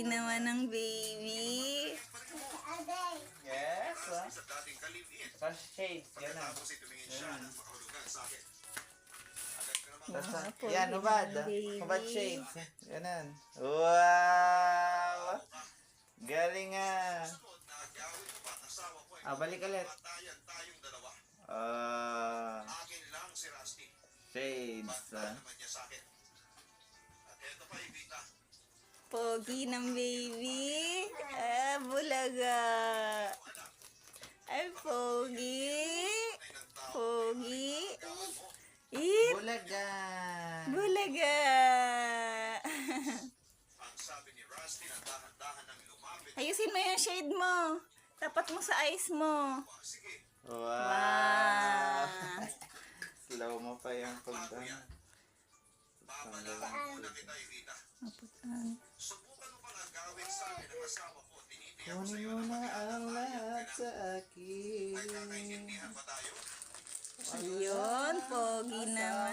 Pogi naman ng baby. Yes, ah. Sa shades, gano'n. Gano'n. Pogi Yan, hubad. naman ng baby. Hubad shades. Gano'n. Wow! Galing ah. Balik ulit. Shades. Pogi ng baby. Bulaga. Ay, pogi. Pogi. Bulaga. Bulaga. Ayusin mo yung shade mo. Tapat mo sa eyes mo. Wow. Slow mo pa yung pagdaan. Kunin mo na ang lahat sa akin. Ayun, pogi naman.